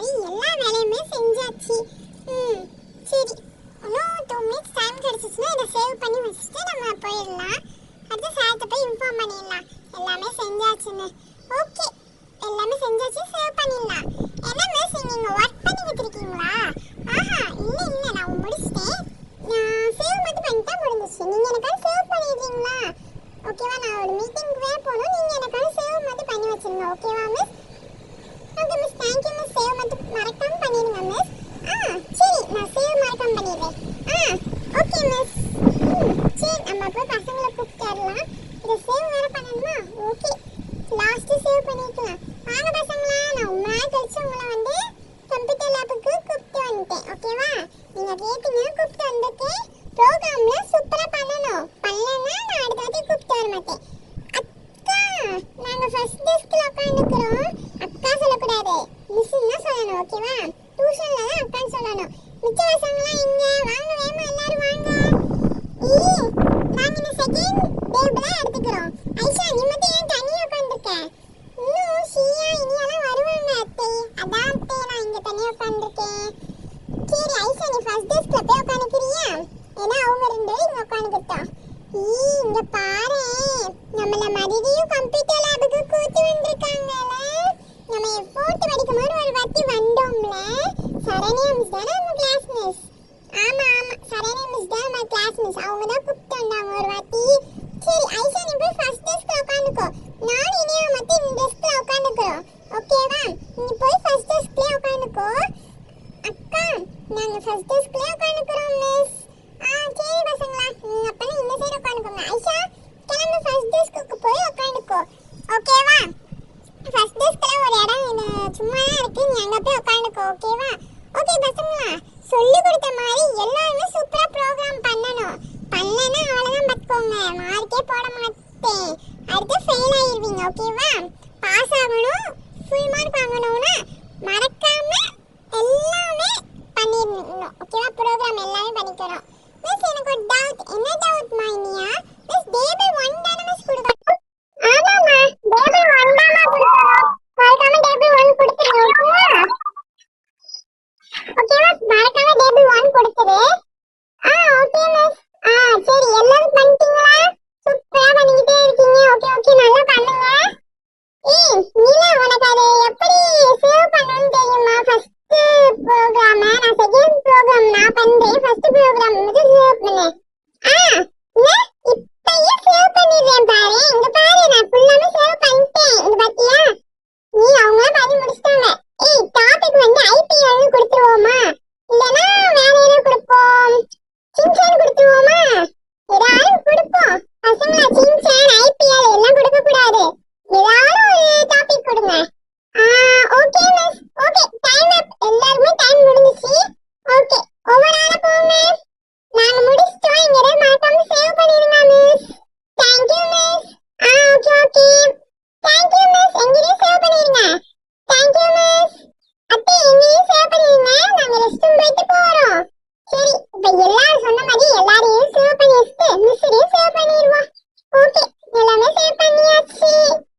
மாதிரி எல்லா வேலையுமே செஞ்சாச்சு. சரி, இன்னும் 2 மினிட்ஸ் டைம் கிடைச்சிச்சுன்னா இதை சேவ் பண்ணி வச்சுட்டு நம்ம போயிடலாம். அடுத்து சார்ட்ட போய் இன்ஃபார்ம் பண்ணிடலாம் எல்லாமே செஞ்சாச்சுன்னு. ஓகே, எல்லாமே செஞ்சாச்சு, சேவ் பண்ணிடலாம். என்ன மிஸ், நீங்க ஒர்க் பண்ணிக்கிட்டு இருக்கீங்களா? ஆஹா, இல்ல நான் முடிச்சிட்டேன். நான் சேவ் மட்டும் பண்ணிட்டா முடிஞ்சிச்சு. நீங்க எனக்காக சேவ் பண்ணிடுறீங்களா? ஓகேவா? நான் ஒரு மீட்டிங்க்கு வேற போகணும். நீங்க எனக்காக சேவ் மட்டும் பண்ணி வச்சிருங்க. ஓகேவா miss? Okay miss, thank you miss. Save மட்டும் மறக்காம பண்ணிடுங்க மிஸ். சரி, நான் சேவ் மறக்காம பண்ணிடுறேன். Okay miss. சரி, நம்ம போய் பசங்களை கூப்பிட்டுடலாம். இதை சேவ் வேற பண்ணணுமா? ஓகே, லாஸ்ட் சேவ் பண்ணிக்கலாம். வாங்க பசங்களா, நான் ரொம்ப நாள் கழிச்சு உங்களை வந்து கம்ப்யூட்டர் லேபுக்கு கூப்பிட்டு வந்துட்டேன். ஓகேவா? நீங்க கேட்டீங்க, கூப்பிட்டு வந்திருக்கேன். ப்ரோக்ராம்ல சூப்பரா பண்ணணும். பண்ணலன்னா நான் அடுத்த வாட்டி கூப்பிட்டு வர மாட்டேன். அக்கா, நாங்க ஃபர்ஸ்ட் டெஸ்க்ல உட்காந்துக்கிறோம். அக்கா சொல்லக்கூடாது, மிஸ்ன்னு தான் சொல்லணும். ஓகேவா? டியூஷன்ல தான் அக்கான்னு சொல்லணும். மிச்ச பசங்களாம் இங்க வாங்க, வேமா எல்லாரும் வாங்க. நாங்க இந்த செகண்ட் டேபிள் தான் எடுத்துக்கிறோம். ஐஷா, நீ மட்டும் ஏன் தனியா உட்காந்துருக்க? இன்னும் ஷியா இனியெல்லாம் வருவாங்க அத்தை. அதான் அத்தை நான் இங்க தனியா உட்காந்துருக்கேன். சரி ஐஷா, நீ ஃபர்ஸ்ட் டெஸ்க்ல போய் உட்காந்துக்கிறியா? ஏன்னா அவங்க 2 பேரும் இங்க உட்காந்துக்கிட்டோம். இங்க பாரு, நம்மள மறுபடியும் கம்ப்யூட்டர் லேபுக்கு கூட்டி வந்திருக்காங்கல்ல. நம்ம எஃபோர்ட் படிக்கும்போது ஒரு வாட்டி வந்தோம்ல. சரண்யா மிஸ் தானே நம்ம கிளாஸ் மிஸ்? ஆமா, சரண்யா மிஸ் தான் நம்ம கிளாஸ் மிஸ். அவங்க தான் கூப்பிட்டு வந்தாங்க ஒரு வாட்டி. சரி ஐஷா, நீ போய் ஃபர்ஸ்ட் டெஸ்க்ல உட்காந்துக்கோ. நான் இனியா மட்டும் இந்த டெஸ்க்ல உட்காந்துக்கிறோம். ஓகேவா? நீ போய் ஃபர்ஸ்ட் டெஸ்க்ல உட்காந்துக்கோ. அக்கா, நாங்க ஃபர்ஸ்ட் டெஸ்க்ல உட்காந்துக்கிறோம் மிஸ். சரி பசங்களா, நீங்க அப்பனா இந்த சைடு உட்காந்துக்கோங்க. ஐஷா, கிளம்பு, ஃபர்ஸ்ட் டெஸ்க்கு போய் உட்காந்துக்கோ. ஓகேவா? ஃபர்ஸ்ட் டெஸ்க்ல ஒரு இடம் சும்மா தான் இருக்கு, நீ அங்க போய் உட்காந்துக்கோ. ஓகேவா? ஓகே பசங்களா, சொல்லி கொடுத்த மாதிரி எல்லாருமே சூப்பரா ப்ரோக்ராம் பண்ணணும். பண்ணலன்னா அவ்வளவுதான் பார்த்துக்கோங்க, மார்க்கே போட மாட்டேன். அடுத்து ஃபெயில் ஆயிருவீங்க. ஓகேவா? பாஸ் ஆகணும், ஃபுல் மார்க் வாங்கணும்னா